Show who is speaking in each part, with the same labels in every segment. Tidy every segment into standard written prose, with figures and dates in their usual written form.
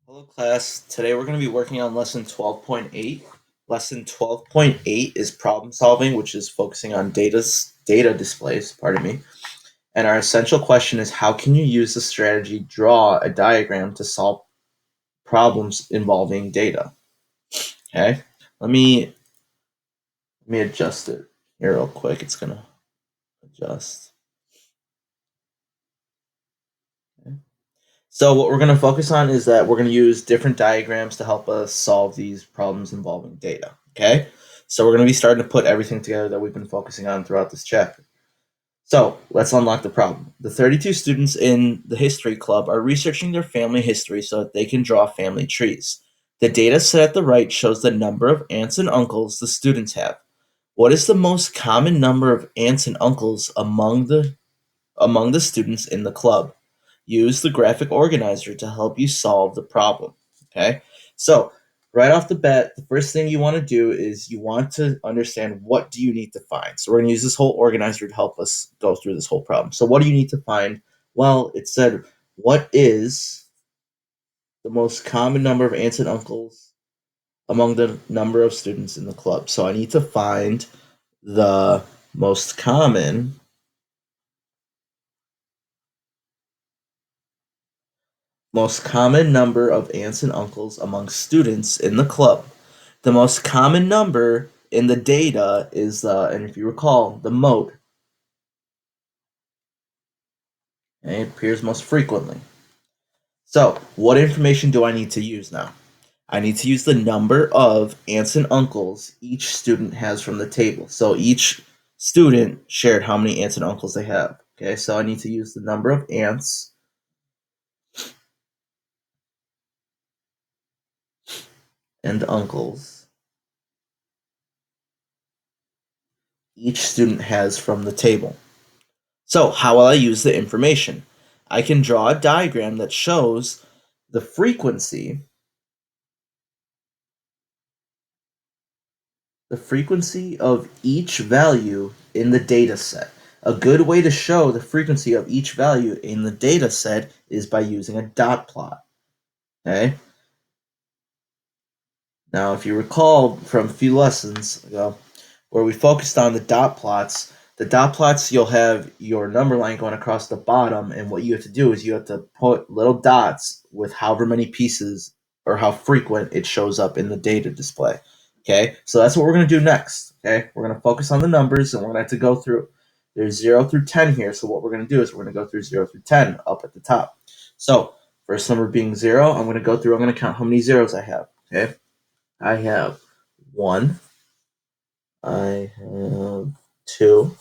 Speaker 1: Hello, class. Today we're going to be working on lesson 12.8. Lesson 12.8 is problem solving, which is focusing on data displays, pardon me. And our essential question is how can you use the strategy draw a diagram to solve problems involving data? Okay? Let me adjust it here real quick. It's going to adjust. Okay. So what we're going to focus on is that we're going to use different diagrams to help us solve these problems involving data. Okay? So we're going to be starting to put everything together that we've been focusing on throughout this chapter. So let's unlock the problem. The 32 students in the history club are researching their family history so that they can draw family trees. The data set at the right shows the number of aunts and uncles the students have. What is the most common number of aunts and uncles among the students in the club? Use the graphic organizer to help you solve the problem. Okay, so right off the bat, the first thing you want to do is you want to understand what do you need to find. So we're going to use this whole organizer to help us go through this whole problem. So what do you need to find? Well, it said, what is the most common number of aunts and uncles among the number of students in the club? So I need to find the most common number of aunts and uncles among students in the club. The most common number in the data is, and if you recall, the mode. Okay, it appears most frequently. So, what information do I need to use now? I need to use the number of aunts and uncles each student has from the table. So each student shared how many aunts and uncles they have. Okay, so I need to use the number of aunts and uncles each student has from the table. So, how will I use the information? I can draw a diagram that shows the frequency of each value in the data set. A good way to show the frequency of each value in the data set is by using a dot plot. Okay? Now, if you recall from a few lessons ago, where we focused on the dot plots, you'll have your number line going across the bottom, and what you have to do is you have to put little dots with however many pieces or how frequent it shows up in the data display. Okay, so that's what we're going to do next. Okay, we're going to focus on the numbers, and we're going to have to go through. There's 0 through 10 here, so what we're going to do is we're going to go through 0 through 10 up at the top. So, first number being 0, I'm going to go through, I'm going to count how many zeros I have. Okay, I have 1, I have 2,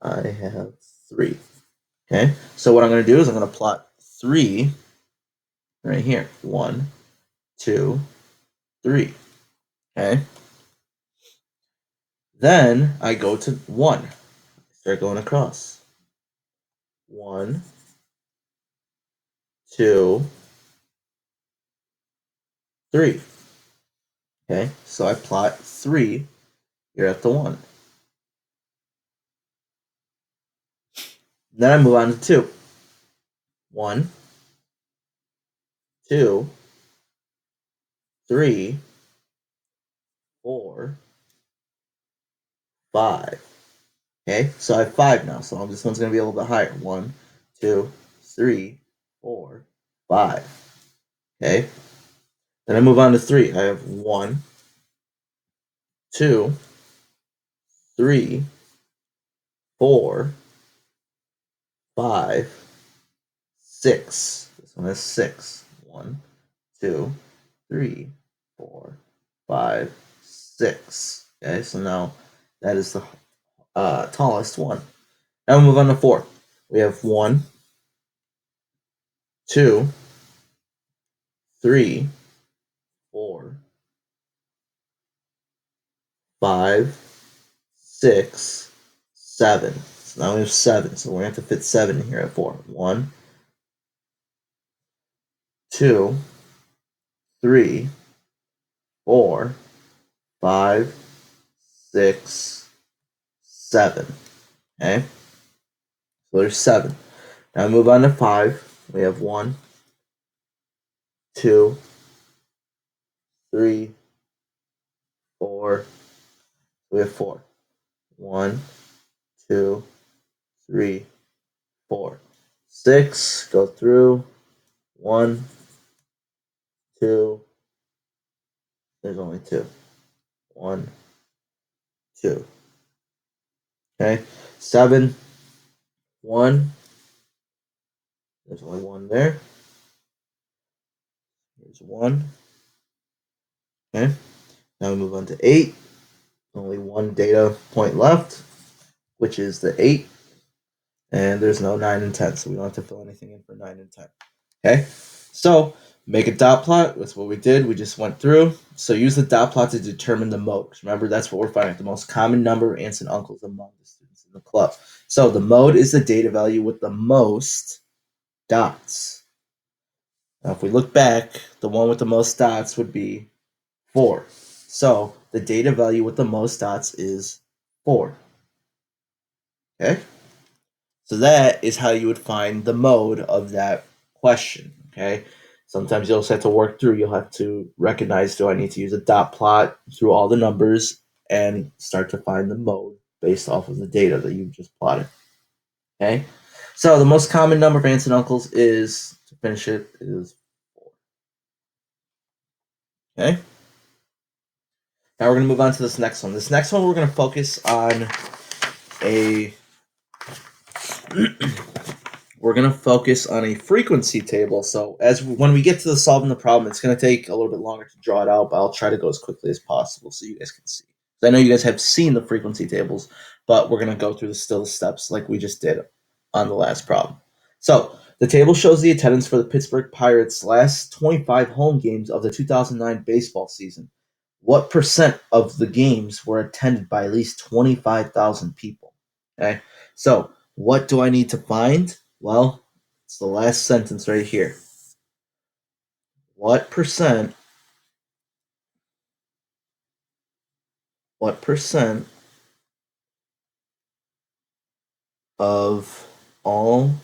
Speaker 1: I have 3. Okay, so what I'm going to do is I'm going to plot 3 right here. 1, 2, 3. Okay, then I go to 1. Start going across. 1, 2, 3. Okay, so I plot 3 here at the 1. Then I move on to 2. 1, 2, 3, 4, 5. Okay, so I have 5 now, so this one's going to be a little bit higher. 1, 2, 3, 4, 5. Okay, then I move on to 3. I have 1, 2, 3, 4, 5, 6. This one has 6. 1, 2, 3, 4, 5, 6. Okay, so now that is the tallest one. Now we move on to 4. We have 1, 2, 3, 4, 5, 6, 7. So now we have 7. So we're going to have to fit 7 here at 4. 1, 2, 3, 4, 5, 6, 7. Okay? So there's 7. Now we move on to 5. We have 1, 2, 3, 4. We have 4. 1, 2, 3, 4. 6, go through. 1, 2. There's only 2. 1, 2. Okay. 7, 1. There's only 1 there. There's 1. Okay. Now we move on to 8. Only 1 data point left, which is the 8. And there's no 9 and 10, so we don't have to fill anything in for 9 and 10. Okay? So make a dot plot. That's what we did. We just went through. So use the dot plot to determine the mode. Remember, that's what we're finding, the most common number of aunts and uncles among the students in the club. So the mode is the data value with the most dots. Now, if we look back, the one with the most dots would be 4. So the data value with the most dots is 4. Okay? So that is how you would find the mode of that question. Okay? Sometimes you'll just have to work through, you'll have to recognize, do I need to use a dot plot through all the numbers and start to find the mode based off of the data that you just plotted. Okay? So the most common number of aunts and uncles is, to finish it, is 4. Okay? Now we're going to move on to this next one. This next one, we're going to focus on a frequency table. So when we get to the solving the problem, it's going to take a little bit longer to draw it out, but I'll try to go as quickly as possible so you guys can see. I know you guys have seen the frequency tables, but we're going to go through the steps like we just did on the last problem. So the table shows the attendance for the Pittsburgh Pirates' last 25 home games of the 2009 baseball season. What percent of the games were attended by at least 25,000 people? Okay, so what do I need to find? Well, it's the last sentence right here. What percent of all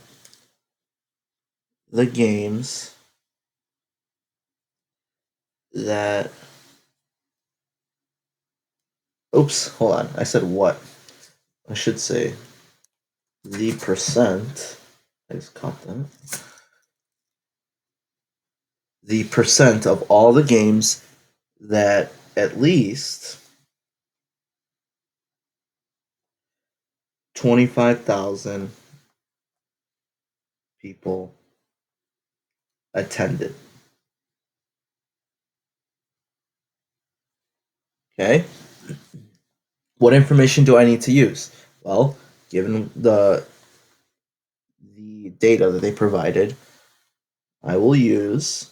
Speaker 1: the games that oops, hold on. I said what? I should say the percent. I just caught that. The percent of all the games that at least 25,000 people attended. Okay? What information do I need to use? Well, given the data that they provided, I will use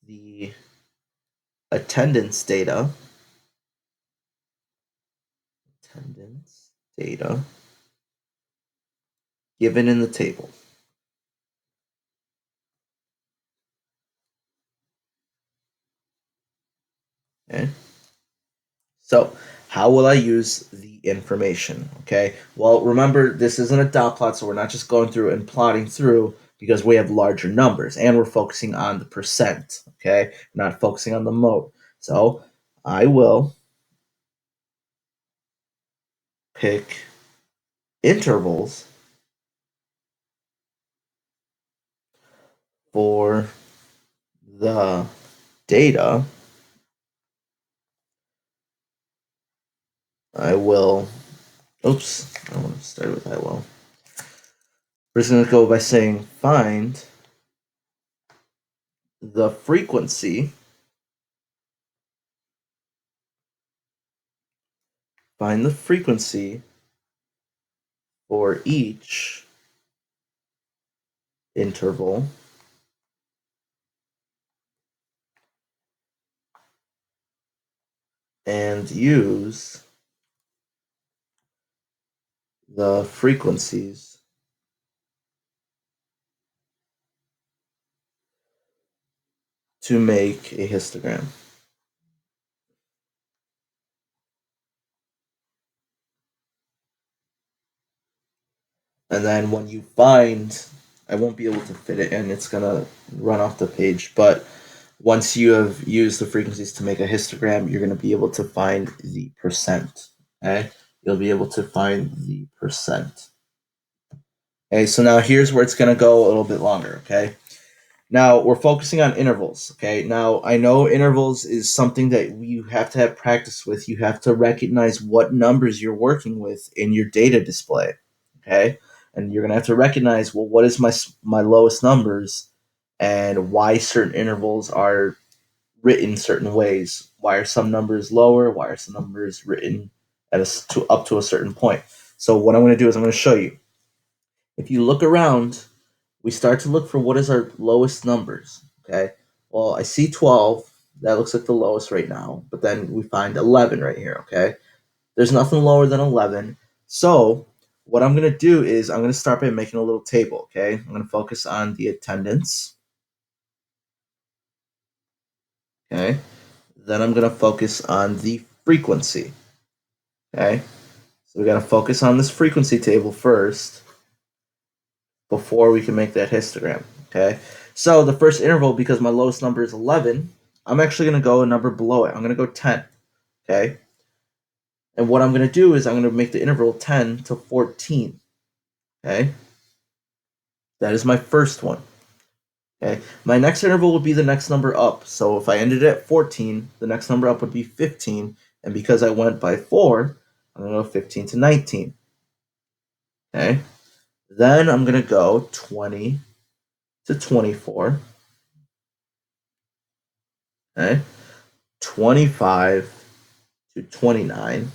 Speaker 1: the attendance data given in the table. Okay. So how will I use the information? Okay. Well, remember, this isn't a dot plot, so we're not just going through and plotting through because we have larger numbers and we're focusing on the percent. Okay. We're not focusing on the mode. So I will pick intervals for the data. I will, oops, I want to start with I will. We're just going to go by saying find the frequency for each interval and use the frequencies to make a histogram. And then when you find I won't be able to fit it in. It's gonna run off the page. But once you have used the frequencies to make a histogram, you're gonna be able to find the percent. Okay, you'll be able to find the percent. Okay, so now here's where it's gonna go a little bit longer. Okay. Now we're focusing on intervals. Okay. Now I know intervals is something that you have to have practice with. You have to recognize what numbers you're working with in your data display. Okay. And you're gonna have to recognize, well, what is my lowest numbers, and why certain intervals are written certain ways. Why are some numbers lower? Why are some numbers written at up to a certain point? So what I'm gonna do is I'm gonna show you. If you look around, we start to look for what is our lowest numbers. Okay. Well, I see 12. That looks like the lowest right now. But then we find 11 right here. Okay. There's nothing lower than 11. So what I'm going to do is I'm going to start by making a little table. Okay. I'm going to focus on the attendance. Okay. Then I'm going to focus on the frequency. Okay. So we got to focus on this frequency table first before we can make that histogram. Okay. So the first interval, because my lowest number is 11, I'm actually going to go a number below it. I'm going to go 10. Okay. And what I'm going to do is I'm going to make the interval 10 to 14. Okay. That is my first one. Okay. My next interval would be the next number up. So if I ended at 14, the next number up would be 15. And because I went by 4, I'm going to go 15 to 19. Okay. Then I'm going to go 20 to 24. Okay. 25 to 29.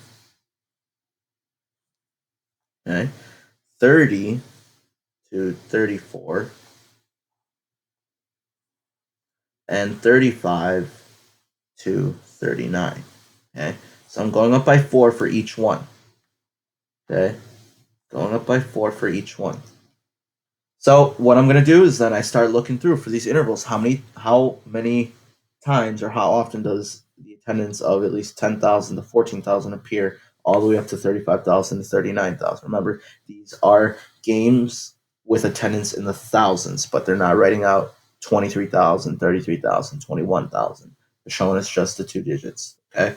Speaker 1: Okay. 30 to 34. And 35 to 39. Okay. So I'm going up by 4 for each one. Okay. Going up by 4 for each one. So what I'm going to do is then I start looking through for these intervals. How many times or how often does the attendance of at least 10,000 to 14,000 appear, all the way up to 35,000 to 39,000? Remember, these are games with attendance in the thousands, but they're not writing out 23,000, 33,000, 21,000. They're showing us just the two digits. Okay.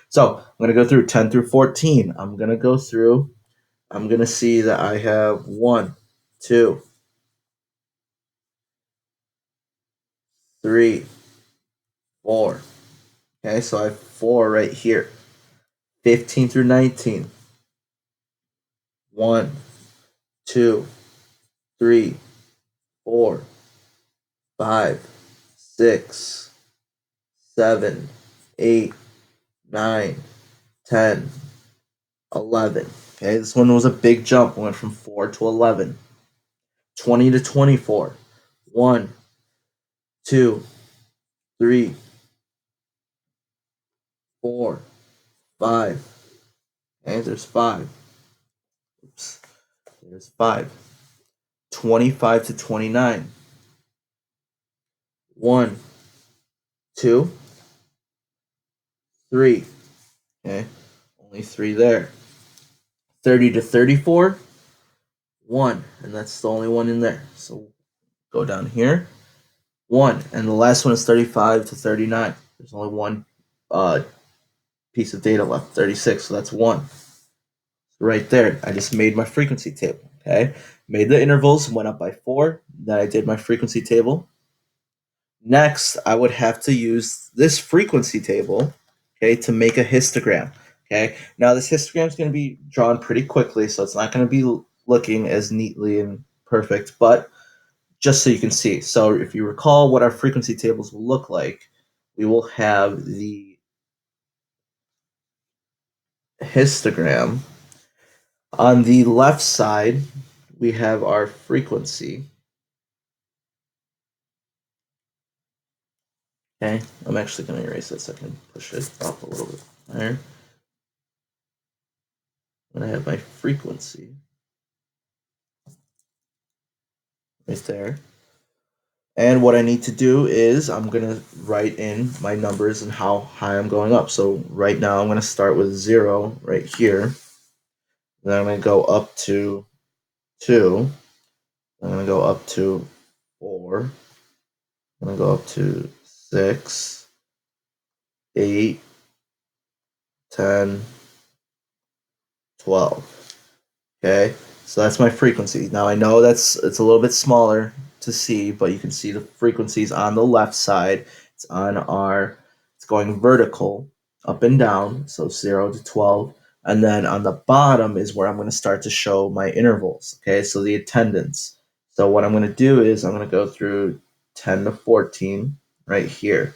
Speaker 1: So I'm going to go through 10 through 14. I'm going to see that I have 1, 2, 3, 4. Okay, so I have 4 right here. 15 through 19. 1, 2, 3, 4, 5, 6, 7, 8, 9, 10, 11. Okay, this one was a big jump. Went from 4 to 11. 20 to 24. 1, 2, 3, 4, 5. Okay, there's 5. Oops. There's 5. 25 to 29. 1, 2, 3. Okay, only 3 there. 30 to 34. 1, and that's the only one in there. So go down here. 1, and the last one is 35 to 39. There's only one piece of data left. 36, so that's 1. Right there, I just made my frequency table. Okay, made the intervals, went up by 4. Then I did my frequency table. Next, I would have to use this frequency table, okay, to make a histogram. Okay, now this histogram is going to be drawn pretty quickly, so it's not going to be looking as neatly and perfect, but just so you can see. So if you recall what our frequency tables will look like, we will have the histogram. On the left side, we have our frequency. Okay, I'm actually going to erase this so I can push it up a little bit higher. I'm going to have my frequency right there. And what I need to do is I'm going to write in my numbers and how high I'm going up. So right now I'm going to start with 0 right here. Then I'm going to go up to 2. Then I'm going to go up to 4. I'm going to go up to 6, 8, 10, 12. Okay, so that's my frequency. Now I know it's a little bit smaller to see, but you can see the frequencies on the left side. It's going vertical, up and down, so 0 to 12. And then on the bottom is where I'm going to start to show my intervals. Okay, so the attendance. So what I'm going to do is I'm going to go through 10 to 14 right here.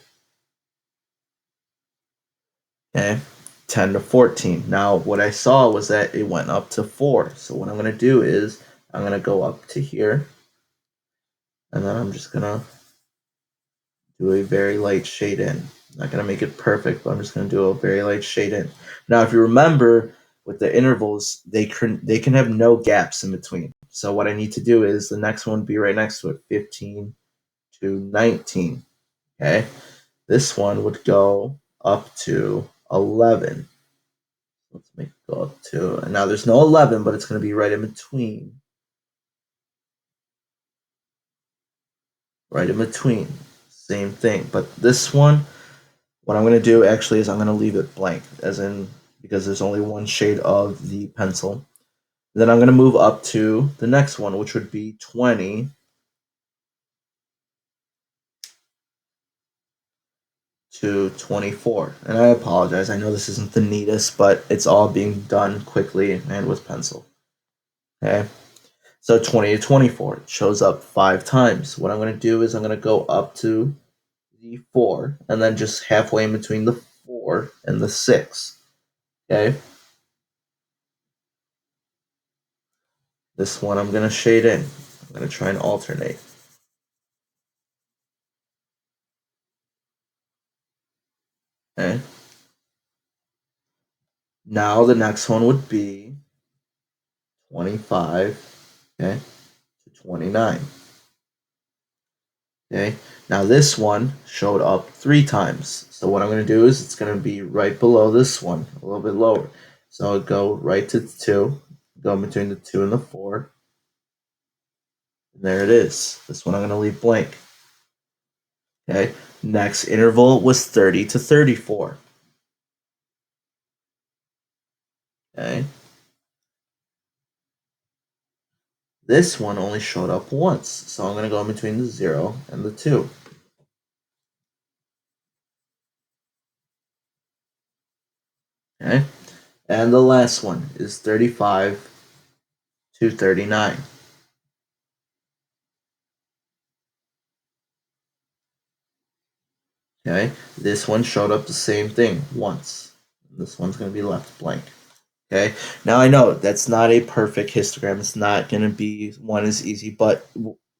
Speaker 1: Okay, 10 to 14. Now, what I saw was that it went up to 4. So what I'm going to do is I'm going to go up to here, and then I'm just going to do a very light shade in. I'm not going to make it perfect, but I'm just going to do a very light shade in. Now, if you remember, with the intervals, they can have no gaps in between. So what I need to do is the next one be right next to it, 15 to 19. Okay, this one would go up to 11. Let's make it go up to, and now there's no 11, but it's going to be right in between. Right in between. Same thing. But this one, what I'm going to do actually is I'm going to leave it blank, as in, because there's only one shade of the pencil. Then I'm going to move up to the next one, which would be 20 to 24. And I apologize. I know this isn't the neatest, but it's all being done quickly and with pencil. Okay. So 20 to 24, it shows up 5 times. What I'm going to do is I'm going to go up to the 4, and then just halfway in between the 4 and the 6. Okay. This one I'm going to shade in. I'm going to try and alternate. Okay. Now the next one would be 25, okay, to 29. Okay. Now this one showed up 3 times. So what I'm going to do is it's going to be right below this one, a little bit lower. So I'll go right to the 2, go in between the 2 and the 4. And there it is. This one I'm going to leave blank. Okay. Next interval was 30 to 34. Okay. This one only showed up once, so I'm going to go in between the 0 and the 2. Okay. And the last one is 35 to 39. Okay. This one showed up the same thing once. This one's going to be left blank. Okay. Now I know that's not a perfect histogram. It's not going to be one as easy, but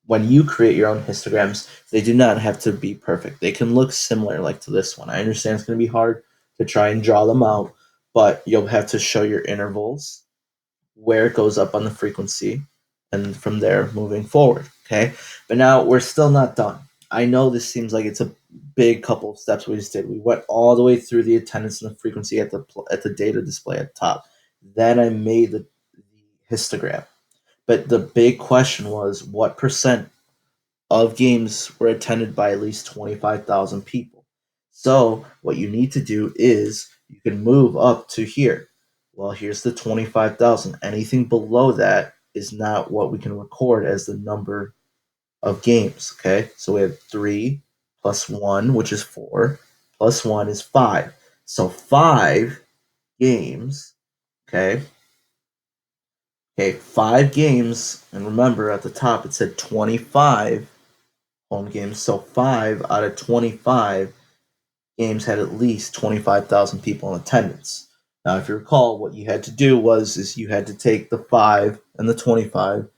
Speaker 1: when you create your own histograms, they do not have to be perfect. They can look similar, like to this one. I understand it's going to be hard to try and draw them out, but you'll have to show your intervals, where it goes up on the frequency, and from there moving forward. Okay. But now we're still not done. I know this seems like it's a big couple of steps we just did. We went all the way through the attendance and the frequency at the data display at the top. Then I made the histogram. But the big question was, what percent of games were attended by at least 25,000 people? So what you need to do is you can move up to here. Well, here's the 25,000. Anything below that is not what we can record as the number of games. Okay, so we have 3 plus 1, which is 4, plus 1 is 5. So 5 games. Okay. Okay, 5 games, and remember at the top it said 25 home games. So 5 out of 25 games had at least 25,000 people in attendance. Now, if you recall, what you had to do is you had to take the 5 and the 25,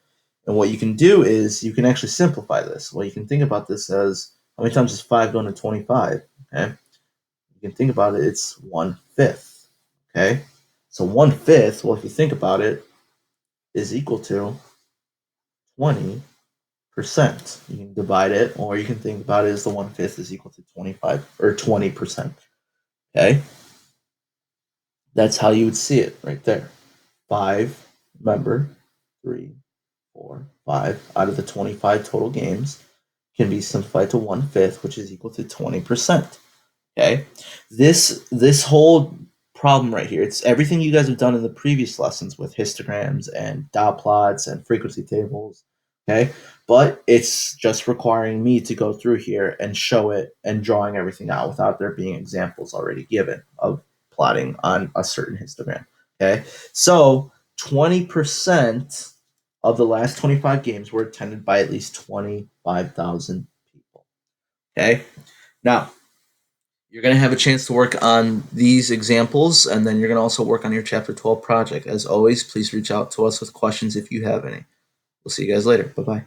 Speaker 1: and what you can do is you can actually simplify this. Well, you can think about this as, how many times is 5 going to 25? Okay, you can think about it. It's 1/5. Okay, so 1/5. Well, if you think about it, is equal to 20%. You can divide it, or you can think about it as the 1/5 is equal to 25 or 20%. Okay, that's how you would see it right there. 5, remember, 3, 4, 5 out of the 25 total games can be simplified to 1/5, which is equal to 20%. Okay, this whole problem right here, it's everything you guys have done in the previous lessons with histograms and dot plots and frequency tables. Okay, but it's just requiring me to go through here and show it and drawing everything out without there being examples already given of plotting on a certain histogram. Okay, so 20% of the last 25 games were attended by at least 25,000 people. Okay, now you're going to have a chance to work on these examples, and then you're going to also work on your Chapter 12 project. As always, please reach out to us with questions if you have any. We'll see you guys later. Bye-bye.